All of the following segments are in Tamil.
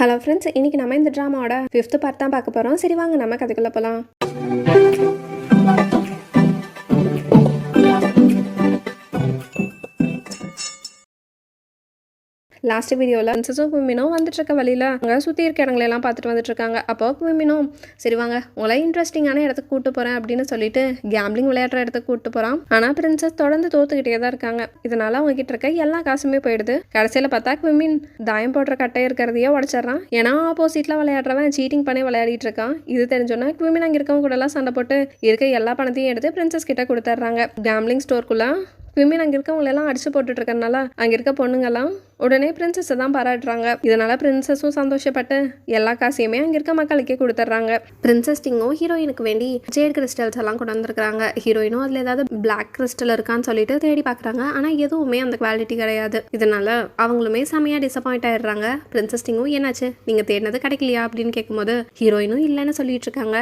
ஹலோ ஃப்ரெண்ட்ஸ், இன்றைக்கி நம்ம இந்த ட்ராமாவோட 5th பார்ட் தான் பார்க்க போகிறோம். சரி வாங்க நம்ம கதைக்குள்ளே போகலாம். லாஸ்ட் வீடியோவில் பிரின்சஸும் குவிமினும் வந்துட்டுருக்க வழியில் அங்கே சுற்றி இருக்க இடங்களெல்லாம் பார்த்துட்டு வந்துட்டுருக்காங்க. அப்போ குவிமினும் சரி வாங்க உங்களை இன்ட்ரெஸ்டிங்கான இடத்துக்கு கூப்பிட்டு போகிறேன் அப்படின்னு சொல்லிட்டு கேம்பிளிங் விளையாடுற இடத்துக்கு கூப்பிட்டு போகிறான். ஆனால் பிரின்சஸ் தொடர்ந்து தோத்துக்கிட்டே தான் இருக்காங்க. இதனால அவங்க கிட்ட இருக்க எல்லா காசுமே போயிடுது. கடைசியில் பார்த்தா குவிமின் தாயம் போடுற கட்டை இருக்கிறதையே உடச்சிட்றான். ஏன்னா ஆப்போசிட்டில் விளையாடுறவன் சீட்டிங் பண்ணி விளையாடிட்டு இருக்கான். இது தெரிஞ்சோன்னா குவிமின் அங்கே இருக்கவங்க கூட எல்லாம் சண்டை போட்டு இருக்க எல்லா பணத்தையும் எடுத்து பிரின்சஸ் கிட்ட கொடுத்துட்றாங்க. கேம்பிளிங் ஸ்டோருக்குள்ள குவிமின் அங்கே இருக்கவங்களெல்லாம் அடிச்சு போட்டுட்டு இருக்கனால அங்கே இருக்க பொண்ணுங்கெல்லாம் உடனே பிரின்சஸை தான் பாராட்டுறாங்க. இதனால பிரின்சஸும் சந்தோஷப்பட்டு எல்லா காசையுமே அங்கே இருக்க மக்களுக்கே கொடுத்துட்றாங்க. பிரின்சஸ் டிங்கும் ஹீரோயினுக்கு வேண்டி ஜேட் கிறிஸ்டல்ஸ் எல்லாம் கொண்டு வந்திருக்காங்க. ஹீரோயினும் அதில் ஏதாவது பிளாக் கிறிஸ்டல் இருக்கான்னு சொல்லிட்டு தேடி பார்க்குறாங்க. ஆனால் எதுவுமே அந்த குவாலிட்டி கிடையாது. இதனால அவங்களுமே செமையாக டிசப்பாயிண்ட் ஆயிடுறாங்க. பிரின்சஸ் டிங்கும் என்னாச்சு நீங்கள் தேடினது கிடைக்கலையா அப்படின்னு கேட்கும்போது ஹீரோயினும் இல்லைன்னு சொல்லிட்டு இருக்காங்க.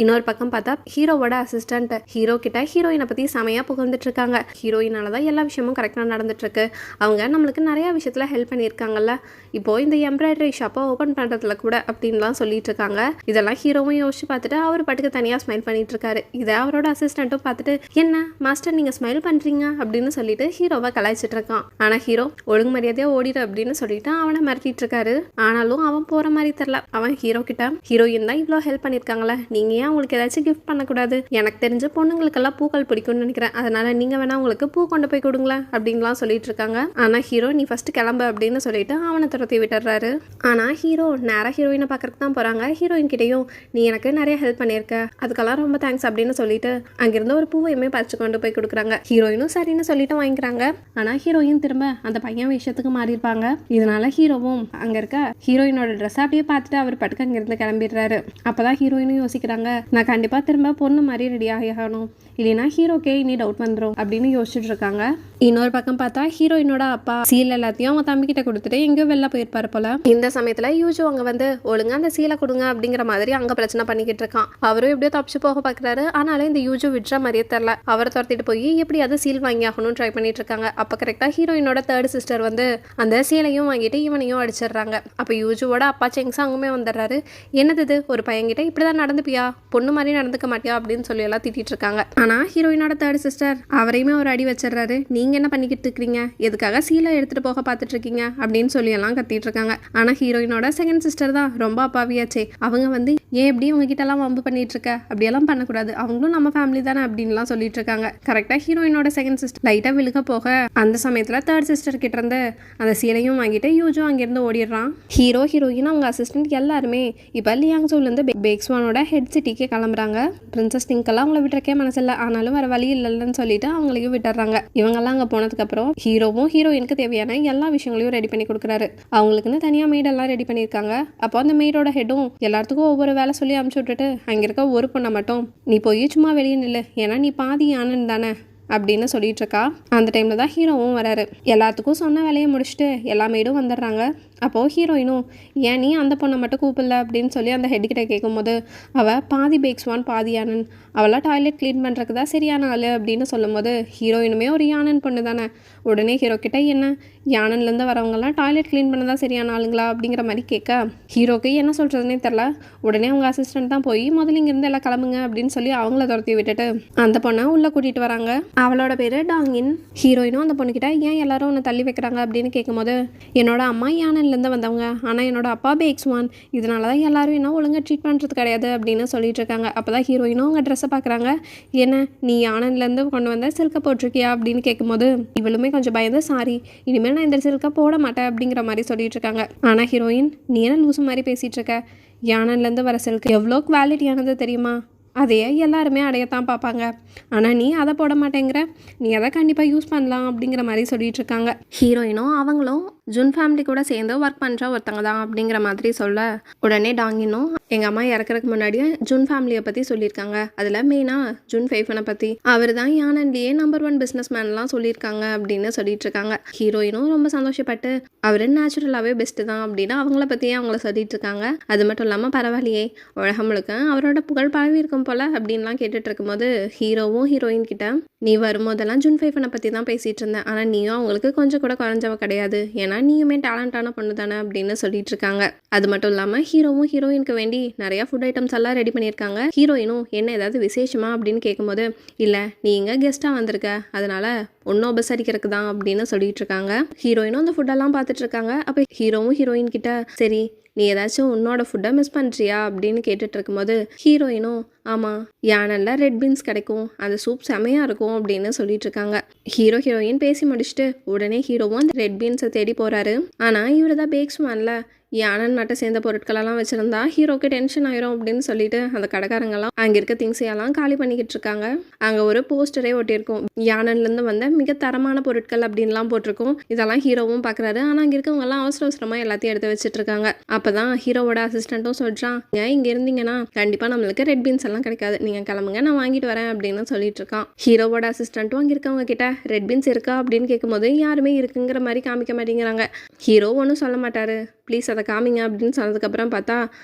இன்னொரு பக்கம் பார்த்தா ஹீரோவோட அசிஸ்டன்ட் ஹீரோ கிட்ட ஹீரோயினை பற்றி செமையாக புகழ்ந்துட்டு இருக்காங்க. ஹீரோயினால தான் எல்லா விஷயமும் கரெக்டாக நடந்துட்டு இருக்கு. அவங்க நம்மளுக்கு நிறையா விஷயத்தில் ஹெல்ப் பண்ணியிருக்காங்கல்ல. இப்போ இந்த எம்ப்ராய்டரி ஷாப்பை ஓப்பன் பண்ணுறதுல கூட அப்படின்லாம் சொல்லிட்டு இருக்காங்க. இதெல்லாம் ஹீரோவும் யோசிச்சு பார்த்துட்டு அவர் பாட்டுக்கு தனியாக ஸ்மைல் பண்ணிட்டு இருக்காரு. இதை அவரோட அசிஸ்டண்ட்டும் பார்த்துட்டு என்ன மாஸ்டர் நீங்கள் ஸ்மைல் பண்ணுறீங்க அப்படின்னு சொல்லிட்டு ஹீரோவை கலாய்ச்சிட்டு இருக்கான். ஆனால் ஹீரோ ஒழுங்கு மரியாதையாக ஓடிடு அப்படின்னு சொல்லிட்டு அவனை மிரட்டிட்டு இருக்காரு. ஆனாலும் அவன் போகிற மாதிரி தெரில. அவன் ஹீரோ கிட்ட ஹீரோயின் தான் இவ்வளோ ஹெல்ப் பண்ணியிருக்காங்களே, நீங்கள் ஏன் உங்களுக்கு ஏதாச்சும் கிஃப்ட் பண்ணக்கூடாது? எனக்கு தெரிஞ்ச பொண்ணுங்களுக்கெல்லாம் பூக்கள் பிடிக்கும்னு நினைக்கிறேன். அதனால நீங்க வேணா உங்களுக்கு பூ கொண்டு போய் கொடுங்களேன் அப்படின்லாம் சொல்லிட்டு இருக்காங்க. ஆனா ஹீரோ நீ ஃபர்ஸ்ட் கிளம்பு அப்படின்னு சொல்லிட்டு அவனை துரத்தி விட்டுறாரு. ஆனா ஹீரோ நேரா ஹீரோயினை பார்க்கறதுக்கு தான் போறாங்க. ஹீரோயின் கிட்டையும் நீ எனக்கு நிறைய ஹெல்ப் பண்ணியிருக்க, அதுக்கெல்லாம் ரொம்ப தேங்க்ஸ் அப்படின்னு சொல்லிட்டு அங்கிருந்து ஒரு பூவையுமே பறிச்சு கொண்டு போய் கொடுக்குறாங்க. ஹீரோயினும் சரின்னு சொல்லிட்டு வாங்கிக்கிறாங்க. ஆனா ஹீரோயின் திரும்ப அந்த பையன் விஷயத்துக்கு மாறியிருப்பாங்க. இதனால ஹீரோவும் அங்க இருக்க ஹீரோயினோட ட்ரெஸ் அப்படியே பார்த்துட்டு அவர் பட்டுக்கு அங்கிருந்து கிளம்பிடுறாரு. அப்பதான் ஹீரோயினும் யோசிக்கிறாங்க, நான் கண்டிப்பாக திரும்ப பொண்ணு மாதிரி ரெடி ஆகணும், இல்லைன்னா ஹீரோக்கே இனி டவுட் வந்துடும் அப்படின்னு யோசிச்சுட்டு இருக்காங்க. இன்னொரு பக்கம் பார்த்தா ஹீரோயினோட அப்பா சீல் எல்லாத்தையும் அவங்க தம்பி கிட்ட கொடுத்துட்டு எங்கேயோ வெளில போயிருப்பாரு போல. இந்த சமயத்தில் யூஜு அங்கே வந்து ஒழுங்கா அந்த சீலை கொடுங்க அப்படிங்கிற மாதிரி அங்கே பிரச்சனை பண்ணிக்கிட்டு இருக்கான். அவரும் எப்படியோ தப்பிச்சு போக பார்க்குறாரு. ஆனாலும் இந்த யூஜு விட்ற மாதிரியே தெரில. அவரை துரத்திட்டு போய் எப்படியாவது சீல் வாங்கி ஆகணும்னு ட்ரை பண்ணிட்டு இருக்காங்க. அப்போ கரெக்டாக ஹீரோயினோட தேர்ட் சிஸ்டர் வந்து அந்த சீலையும் வாங்கிட்டு இவனையும் அடிச்சிடுறாங்க. அப்போ யூஜுவோட அப்பா செங்ஸாங்குமே வந்துடுறாரு. என்னது இது, ஒரு பையன்கிட்ட இப்படிதான் நடந்துப்பியா, பொண்ணு மாதிரி நடந்துக்க மாட்டியா அப்படின்னு சொல்லி எல்லாம் திட்டிட்டு இருக்காங்க. ஆனா ஹீரோயினோட தேர்ட் சிஸ்டர் அவரையுமே ஒரு அடி வச்சிடறாரு. நீங்க என்ன பண்ணிக்கிட்டு இருக்கீங்க, எதுக்காக சீலை எடுத்துட்டு போக பார்த்துட்டு இருக்கீங்க அப்படின்னு சொல்லி எல்லாம் கத்திட்டு இருக்காங்க. ஆனா ஹீரோயினோட செகண்ட் சிஸ்டர் தான் ரொம்ப அப்பாவியாச்சே. அவங்க வந்து ஏன் எப்படி உங்க கிட்ட எல்லாம் வம்பு பண்ணிட்டு இருக்க, அப்படியெல்லாம் பண்ணக்கூடாது, அவங்களும் நம்ம ஃபேமிலி தானே அப்படின்லாம் சொல்லிட்டு இருக்காங்க. கரெக்டா ஹீரோயினோட செகண்ட் சிஸ்டர் லைட்டா விழுக போக அந்த சமயத்துல தேர்ட் சிஸ்டர் கிட்ட இருந்து அந்த சீலையும் வாங்கிட்டு யூஜும் அங்கிருந்து ஓடிடுறான். ஹீரோ ஹீரோயின் அவங்க அசிஸ்டன்ட் எல்லாருமே இப்ப லியாங்சோல இருந்து பேக்ஸ்வானோட ஹெட் சிட்டிக்கு கிளம்புறாங்க. பிரின்சஸ் டிங்கெல்லாம் அவங்கள விட்டுறக்கே மனசில்ல. ஆனாலும் வர வழி இல்லைன்னு சொல்லிட்டு அவங்களையும் விட்டுறாங்க. இவங்கெல்லாம் அங்கே போனதுக்கு அப்புறம் ஹீரோவும் ஹீரோயினுக்கு தேவையான எல்லா விஷயங்களையும் ரெடி பண்ணி கொடுக்குறாரு. அவங்களுக்குன்னு தனியாக மெய்டெல்லாம் ரெடி பண்ணியிருக்காங்க. அப்போ அந்த மெய்டோட ஹெட்டும் எல்லாத்துக்கும் ஒவ்வொரு வேலை சொல்லி அமுச்சு விட்டுட்டு அங்கே இருக்க ஒரு பொண்ணை மட்டும் நீ போய் சும்மா வெளியே நில்லு, ஏன்னா நீ பாதி ஆனந்த் தானே அப்படின்னு சொல்லிட்டு இருக்கா. அந்த டைம்ல தான் ஹீரோவும் வராரு. எல்லாத்துக்கும் சொன்ன வேலையை முடிச்சுட்டு எல்லா மெய்டும் வந்துடுறாங்க. அப்போது ஹீரோயினும் ஏன் நீ அந்த பொண்ணை மட்டும் கூப்பிடல அப்படின்னு சொல்லி அந்த ஹெட்கிட்ட கேட்கும்போது அவள் பாதி பேக்ஸ்வான் பாதி யானன், அவளாம் டாய்லெட் க்ளீன் பண்ணுறதுக்கு தான் சரியான ஆள் அப்படின்னு சொல்லும்போது ஹீரோயினுமே ஒரு யானன் பொண்ணு தானே. உடனே ஹீரோ கிட்ட என்ன யானன்லேருந்து வரவங்கலாம் டாய்லெட் க்ளீன் பண்ண தான் சரியான ஆளுங்களா அப்படிங்கிற மாதிரி கேட்க ஹீரோக்கு என்ன சொல்கிறதுனே தெரில. உடனே அவங்க அசிஸ்டன்ட் தான் போய் முதல்ல இங்கேருந்து எல்லாம் கிளம்புங்க அப்படின்னு சொல்லி அவங்கள துரத்தி விட்டுட்டு அந்த பொண்ணை உள்ளே கூட்டிகிட்டு வராங்க. அவளோட பேர் டாங்கின். ஹீரோயினும் அந்த பொண்ணுக்கிட்ட ஏன் எல்லாரும் உன்னை தள்ளி வைக்கிறாங்க அப்படின்னு கேட்கும்போது என்னோட அம்மா யானன்லேருந்து வந்தவங்க, ஆனால் என்னோட அப்பா பேக்ஸ்வான், இதனால தான் எல்லாரும் என்ன ஒழுங்காக ட்ரீட் பண்ணுறது கிடையாது அப்படின்னு சொல்லிட்டு இருக்காங்க. அப்போ தான் ஹீரோயினும் அவங்க ட்ரெஸ்ஸை பார்க்குறாங்க. என்ன நீ யானன்லேருந்து கொண்டு வந்த சில்கை போட்டிருக்கியா அப்படின்னு கேட்கும்போது இவளுமே கொஞ்சம் பயந்து சாரி இனிமேல் நான் இந்த சில்கை போட மாட்டேன் அப்படிங்கிற மாதிரி சொல்லிட்டு இருக்காங்க. ஆனால் ஹீரோயின் நீ என்ன லூசு மாதிரி பேசிகிட்டு இருக்க, யானன்லேருந்து வர சில்க் எவ்வளோ குவாலிட்டியானது தெரியுமா, அதையே எல்லாருமே அடையத்தான் பார்ப்பாங்க, ஆனால் நீ அதை போட மாட்டேங்கிற, நீ அதை கண்டிப்பாக யூஸ் பண்ணலாம் அப்படிங்கிற மாதிரி சொல்லிட்டு இருக்காங்க. ஹீரோயினும் அவங்களும் ஜுன் ஃபேமிலி கூட சேர்ந்து ஒர்க் பண்ணுற ஒருத்தங்க தான் அப்படிங்கிற மாதிரி சொல்ல உடனே டாங்கினும் எங்கள் அம்மா இறக்குறதுக்கு முன்னாடியே ஜுன் ஃபேமிலியை பற்றி சொல்லியிருக்காங்க, அதில் மெயினாக ஜுன் ஃபேஃபனை பற்றி, அவர் தான் யானன்லேயே நம்பர் 1 பிஸ்னஸ் மேன்லாம் சொல்லியிருக்காங்க அப்படின்னு சொல்லிட்டு இருக்காங்க. ஹீரோயினும் ரொம்ப சந்தோஷப்பட்டு அவர் நேச்சுரலாகவே பெஸ்ட்டு தான் அப்படின்னு அவங்கள பற்றியே அவங்கள சொல்லிட்டு இருக்காங்க. அது மட்டும் இல்லாமல் பரவாயில்லையே உலகம் முழுக்க அவரோட புகழ் பரவி இருக்கும் போல அப்படின்லாம் கேட்டுட்டு இருக்கும்போது ஹீரோவும் ஹீரோயின் கிட்ட நீ வரும்போதெல்லாம் ஜுன் ஃபேஃபனை பற்றி தான் பேசிகிட்டு இருந்தேன், ஆனால் நீயும் அவங்களுக்கு கொஞ்சம் கூட குறைஞ்சவ கிடையாது, ஏன்னா நீயுமே டேலண்டான பொண்ணு தானே அப்படின்னு சொல்லிட்டு இருக்காங்க. அது மட்டும் இல்லாமல் ஹீரோவும் ஹீரோயினுக்கு வேண்டி நிறையா ஃபுட் ஐட்டம்ஸ் எல்லாம் ரெடி பண்ணியிருக்காங்க. ஹீரோயினும் என்ன ஏதாவது விசேஷமா அப்படின்னு கேட்கும்போது, இல்லை நீ இங்கே கெஸ்ட்டாக வந்திருக்க, அதனால ஒன்றும் உபசரிக்கிறதுக்கு தான் அப்படின்னு சொல்லிட்டு இருக்காங்க. ஹீரோயினும் அந்த ஃபுட்டெல்லாம் பார்த்துட்டு இருக்காங்க. அப்போ ஹீரோவும் ஹீரோயின் கிட்ட, சரி நீ ஏதாச்சும் உன்னோட ஃபுட்டை மிஸ் பண்ணுறியா அப்படின்னு கேட்டுட்டு இருக்கும்போது, ஹீரோயினும் ஆமாம் யானல்ல ரெட் பீன்ஸ் கிடைக்கும், அந்த சூப் செமையாக இருக்கும் அப்படின்னு சொல்லிட்டு இருக்காங்க. ஹீரோயின் பேசி முடிச்சுட்டு உடனே ஹீரோவும் அந்த ரெட் பீன்ஸை தேடி போகிறாரு. ஆனால் இவர் தான் பேக்ஸ்மேன்ல யானன் நட்டை சேர்ந்த பொருட்களெல்லாம் வச்சுருந்தா ஹீரோக்கு டென்ஷன் ஆயிரும் அப்படின்னு சொல்லிட்டு அந்த கடைக்காரங்கெல்லாம் அங்கே இருக்க திங்ஸையெல்லாம் காலி பண்ணிக்கிட்டு இருக்காங்க. அங்கே ஒரு போஸ்டரே ஒட்டியிருக்கும், யானன்லேருந்து வந்த மிக தரமான பொருட்கள் அப்படின்லாம் போட்டிருக்கும். இதெல்லாம் ஹீரோவும் பார்க்குறாரு. ஆனால் அங்கே இருக்கவங்கெல்லாம் அவசரமாக எல்லாத்தையும் எடுத்து வச்சுட்டு இருக்காங்க. அப்போ தான் ஹீரோவோட அசிஸ்டண்ட்டும் சொல்கிறான், இங்கே இருந்தீங்கன்னா கண்டிப்பாக நம்மளுக்கு ரெட் பீன்ஸ் எல்லாம் கிடைக்காது, நீங்கள் கிளம்புங்க நான் வாங்கிட்டு வரேன் அப்படின்னு சொல்லிட்டு இருக்கான். ஹீரோவோட அசிஸ்டண்ட்டும் அங்கே இருக்கவங்க கிட்ட ரெட் பீன்ஸ் இருக்கா அப்படின்னு கேட்கும்போது யாருமே இருக்குங்கிற மாதிரி காமிக்க மாட்டேங்கிறாங்க. ஹீரோ ஒன்றும் சொல்ல மாட்டாரு, ப்ளீஸ் அதை காமிங்க அப்படின்னு சொன்னதுக்கப்புறம் பார்த்தா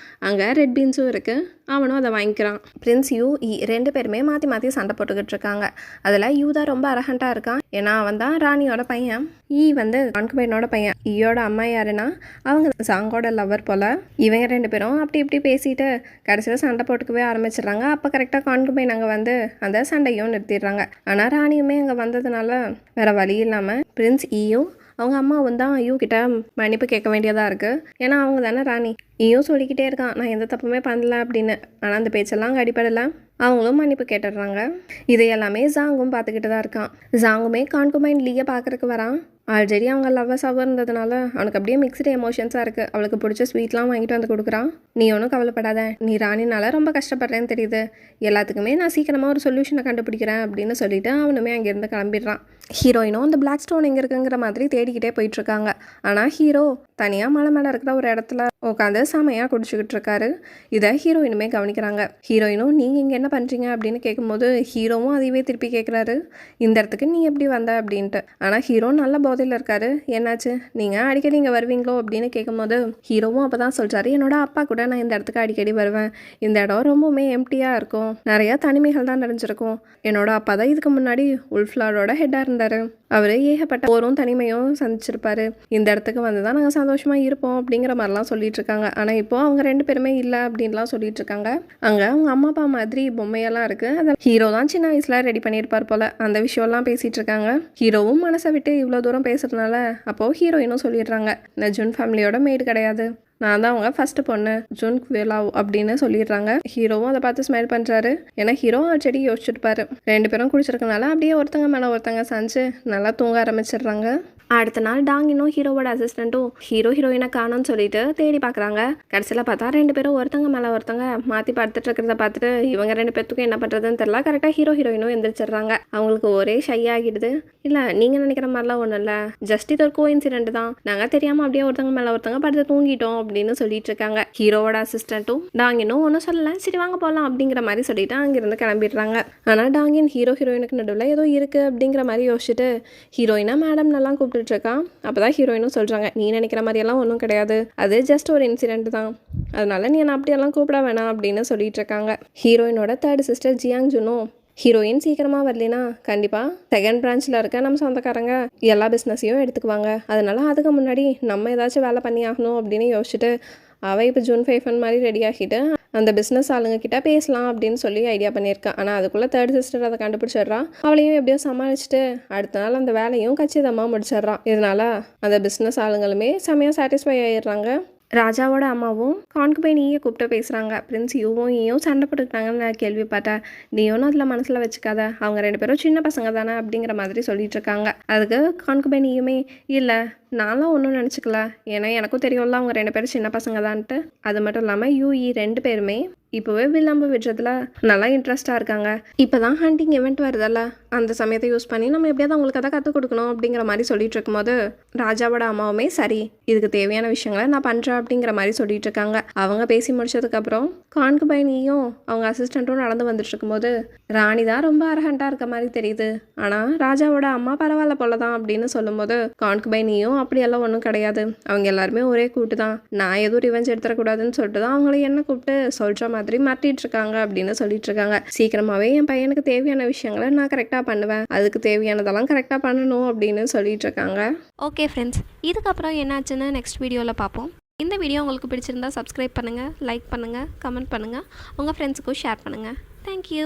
அங்கே ரெட் பீன்ஸும் இருக்குது. அவனும் அதை வாங்கிக்கிறான். பிரின்ஸ் யூ ரெண்டு பேருமே மாற்றி மாற்றி சண்டை போட்டுக்கிட்டு இருக்காங்க. அதில் யூ தான் ரொம்ப அரகண்ட்டாக இருக்கான். ஏன்னா அவன் தான் ராணியோட பையன், வந்து கான்குபைனோட பையன். ஈயோட அம்மா யாருன்னா அவங்க சாங்கோட லவர் போல். இவங்க ரெண்டு பேரும் அப்படி இப்படி பேசிட்டு கடைசியில் சண்டை போட்டுக்கவே ஆரம்பிச்சிடுறாங்க. அப்போ கரெக்டாக கான்குபைன் அங்கே வந்து அந்த சண்டையும் நிறுத்திடுறாங்க. ஆனால் ராணியுமே அங்கே வந்ததுனால வேறு வழி இல்லாமல் பிரின்ஸ் ஈயும் அவங்க அம்மாவும் தான் ஐயோ கிட்ட மன்னிப்பு கேட்க வேண்டியதாக இருக்குது. ஏன்னா அவங்க தானே ராணி. ஈயும் சொல்லிக்கிட்டே இருக்கான், நான் எந்த தப்புமே பண்ணல அப்படின்னு. ஆனால் அந்த பேச்செல்லாம் அங்கே அடிப்படலை. அவங்களும் மன்னிப்பு கேட்டுடுறாங்க. இதையெல்லாமே ஜாங்கும் பார்த்துக்கிட்டு தான் இருக்கான். ஜாங்குமே கான்குபைன் லீயை பார்க்குறக்கு வரான். ஆல்ரெடி அவங்க லவ்வர்ஸாக இருந்ததுனால அவனுக்கு அப்படியே மிக்ஸ்டு எமோஷன்ஸாக இருக்குது. அவளுக்கு பிடிச்ச ஸ்வீட்லாம் வாங்கிட்டு வந்து கொடுக்குறான். நீ ஒன்றும் கவலைப்படாத, நீ ராணினால ரொம்ப கஷ்டப்படுறேன்னு தெரியுது, எல்லாத்துக்குமே நான் சீக்கிரமாக ஒரு சொல்யூஷனை கண்டுபிடிக்கிறேன் அப்படின்னு சொல்லிட்டு அவனுமே அங்கேருந்து கிளம்பிடுறான். ஹீரோயினும் அந்த பிளாக் ஸ்டோன் எங்கே இருக்குங்கிற மாதிரி தேடிக்கிட்டே போயிட்டுருக்காங்க. ஆனால் ஹீரோ தனியாக மலை மேலே இருக்கிற ஒரு இடத்துல உட்காந்து செமையாக குடிச்சிக்கிட்டு இருக்காரு. இதை ஹீரோயினுமே கவனிக்கிறாங்க. ஹீரோயினும் நீங்கள் இங்கே என்ன பண்ணுறீங்க அப்படின்னு கேட்கும்போது ஹீரோவும் அதையவே திருப்பி கேட்குறாரு, இந்த இடத்துக்கு நீ எப்படி வந்த அப்படின்ட்டு. ஆனால் ஹீரோ நல்ல போதையில் இருக்காரு. என்னாச்சு, நீங்கள் அடிக்கடி இங்கே வருவீங்களோ அப்படின்னு கேட்கும்போது ஹீரோவும் அப்போ தான் சொல்கிறாரு, என்னோட அப்பா கூட நான் இந்த இடத்துக்கு அடிக்கடி வருவேன். இந்த இடம் ரொம்பவுமே எம்டியாக இருக்கும், நிறையா தனிமைகள் தான் நிறைஞ்சிருக்கும். என்னோட அப்பா தான் இதுக்கு முன்னாடி உல்ஃப்லாரோட ஹெட்டாக இருந்தார். அவர் ஏகப்பட்ட போரும் தனிமையும் சந்திச்சிருப்பாரு. இந்த இடத்துக்கு வந்து தான் நாங்கள் சந்தோஷமாக இருப்போம் அப்படிங்கிற மாதிரிலாம் சொல்லிட்டு இருக்காங்க. ஆனால் இப்போ அவங்க ரெண்டு பேருமே இல்லை அப்படின்லாம் சொல்லிட்டு இருக்காங்க. அங்கே அவங்க அம்மா அப்பா மாதிரி பொம்மையெல்லாம் இருக்குது. அதில் ஹீரோ தான் சின்ன வயசில் ரெடி பண்ணியிருப்பார் போல். அந்த விஷயம்லாம் பேசிகிட்டு இருக்காங்க. ஹீரோவும் மனசை விட்டு இவ்வளோ தூரம் பேசுறதுனால அப்போது ஹீரோயினும் சொல்லிடுறாங்க, இந்த ஜூன் ஃபேமிலியோட மேடு கிடையாது, நான் தான் அவங்க ஃபர்ஸ்ட் பொண்ணு ஜூன் விலாவ் அப்படின்னு சொல்லிடுறாங்க. ஹீரோவும் அதை பார்த்து ஸ்மைல் பண்ணுறாரு. ஏன்னா ஹீரோ செடி யோசிச்சுட்டுப்பாரு. ரெண்டு பேரும் குடிச்சிருக்கனால அப்படியே ஒருத்தங்க மேலே ஒருத்தங்க சாஞ்சு நல்லா தூங்க ஆரம்பிச்சிடுறாங்க. அடுத்த நாள் டாங்கினும் ஹீரோவோட அசிஸ்டண்ட்டும் ஹீரோயினை காணோன்னு சொல்லிட்டு தேடி பார்க்குறாங்க. கடைசியில் பார்த்தா ரெண்டு பேரும் ஒருத்தங்க மேலே ஒருத்தங்க மாற்றி படுத்துட்டு இருக்கிறத பார்த்துட்டு இவங்க ரெண்டு பேர்த்துக்கும் என்ன பண்ணுறதுன்னு தெரியல. கரெக்டாக ஹீரோயினும் எந்திரிச்சிடுறாங்க. அவங்களுக்கு ஒரே ஷை ஆகிடுது. இல்லை நீங்கள் நினைக்கிற மாதிரிலாம் ஒன்றும் இல்லை, ஜஸ்ட் இது ஒரு கோஇன்சிடென்ட் தான், நாங்கள் தெரியாமல் அப்படியே ஒருத்தங்க மேலே ஒருத்தங்க படுத்து தூங்கிட்டோம் அப்படின்னு சொல்லிட்டு இருக்காங்க. ஹீரோவோட அசிஸ்டண்ட்டும் டாங்கினும் ஒன்றும் சொல்லலை, சரி வாங்க போகலாம் அப்படிங்கிற மாதிரி சொல்லிட்டு அங்கிருந்து கிளம்பிடுறாங்க. ஆனால் டாங்கின் ஹீரோயினுக்கு நடுவில் ஏதோ இருக்குது அப்படிங்கிற மாதிரி யோசிச்சுட்டு ஹீரோயினா மேடம் நல்லா இருக்கான். அப்போதான் ஹீரோயினும் சொல்கிறாங்க, நீ நினைக்கிற மாதிரியெல்லாம் ஒன்றும் கிடையாது, அது ஜஸ்ட் ஒரு இன்சிடென்ட் தான், அதனால நீ என்ன அப்படியெல்லாம் கூப்பிட வேணாம் அப்படின்னு சொல்லிட்டு இருக்காங்க. ஹீரோயினோட தேர்ட் சிஸ்டர் ஜியாங் ஜுனும் ஹீரோயின் சீக்கிரமாக வரலினா கண்டிப்பாக செகண்ட் பிரான்ச்சில் இருக்க நம்ம சொந்தக்காரங்க எல்லா பிஸ்னஸையும் எடுத்துக்குவாங்க, அதனால அதுக்கு முன்னாடி நம்ம ஏதாச்சும் வேலை பண்ணி ஆகணும் அப்படின்னு யோசிச்சுட்டு அவள் இப்போ ஜூன் 5 மாதிரி ரெடி ஆகிட்டு அந்த பிஸ்னஸ் ஆளுங்க கிட்ட பேசலாம் அப்படின்னு சொல்லி ஐடியா பண்ணியிருக்கான். ஆனால் அதுக்குள்ளே தேர்ட் சிஸ்டர் அதை கண்டுபிடிச்சிட்றான். அவளையும் எப்படியோ சமாளிச்சுட்டு அடுத்த நாள் அந்த வேலையும் கச்சிதமாக முடிச்சிட்றான். இதனால அந்த பிஸ்னஸ் ஆளுங்களுமே செம்மையாக சாட்டிஸ்ஃபை ஆகிடுறாங்க. ராஜாவோட அம்மாவும் கான்குபைன் ஈயை கூப்பிட்டு பேசுகிறாங்க. பிரின்ஸ் ஈயும் சண்டை போட்டுக்கிட்டாங்கன்னு நான் கேள்விப்பட்டேன், நீயும் அதில் மனசில் வச்சுக்காத, அவங்க ரெண்டு பேரும் சின்ன பசங்க தானே அப்படிங்கிற மாதிரி சொல்லிட்டு இருக்காங்க. அதுக்கு கான்குபைன் ஈயுமே, இல்லை நான்லாம் ஒன்றும் நினச்சிக்கல, ஏன்னா எனக்கும் தெரியும்ல அவங்க ரெண்டு பேரும் சின்ன பசங்க தான்ட்டு. அது மட்டும் இல்லாமல் ரெண்டு பேருமே இப்போவே வில்லாம்பு விடுறதுல நல்லா இன்ட்ரெஸ்டாக இருக்காங்க. இப்போ தான் ஹண்டிங் இவெண்ட் வருதல்ல, அந்த சமயத்தை யூஸ் பண்ணி நம்ம எப்படியாவது அவங்களுக்கு அதை கற்றுக் கொடுக்கணும் அப்படிங்கிற மாதிரி சொல்லிட்டு இருக்கும்போது ராஜாவோட அம்மாவுமே சரி இதுக்கு தேவையான விஷயங்களை நான் பண்ணுறேன் அப்படிங்கிற மாதிரி சொல்லிட்டு இருக்காங்க. அவங்க பேசி முடிச்சதுக்கப்புறம் கான்குபைனியும் அவங்க அசிஸ்டண்ட்டும் நடந்து வந்துட்டு இருக்கும்போது ராணி தான் ரொம்ப அரகண்டாக இருக்க மாதிரி தெரியுது, ஆனால் ராஜாவோட அம்மா பரவாயில்ல போல தான் அப்படின்னு சொல்லும்போது கான்குபைனியும் அப்படியெல்லாம் ஒன்றும் கிடையாது, அவங்க எல்லாருமே ஒரே கூட்டு தான், நான் எதுவும் ரிவெஞ்ச் எடுத்துடக்கூடாதுன்னு சொல்லிட்டு தான் அவங்கள என்ன கூப்பிட்டு சொல்கிற மாதிரி மாதிரி மாட்டிட்டு இருக்காங்க அப்படின்னு சொல்லிட்டு இருக்காங்க. சீக்கிரமாவே என் பையனுக்கு தேவையான விஷயங்களை நான் கரெக்டாக பண்ணுவேன், அதுக்கு தேவையானதெல்லாம் கரெக்டாக பண்ணணும் அப்படின்னு சொல்லிட்டு இருக்காங்க. ஓகே ஃப்ரெண்ட்ஸ், இதுக்கப்புறம் என்னாச்சுன்னு நெக்ஸ்ட் வீடியோவில் பார்ப்போம். இந்த வீடியோ உங்களுக்கு பிடிச்சிருந்தா சப்ஸ்கிரைப் பண்ணுங்கள், லைக் பண்ணுங்கள், கமெண்ட் பண்ணுங்கள், உங்கள் ஃப்ரெண்ட்ஸுக்கும் ஷேர் பண்ணுங்கள். தேங்க்யூ.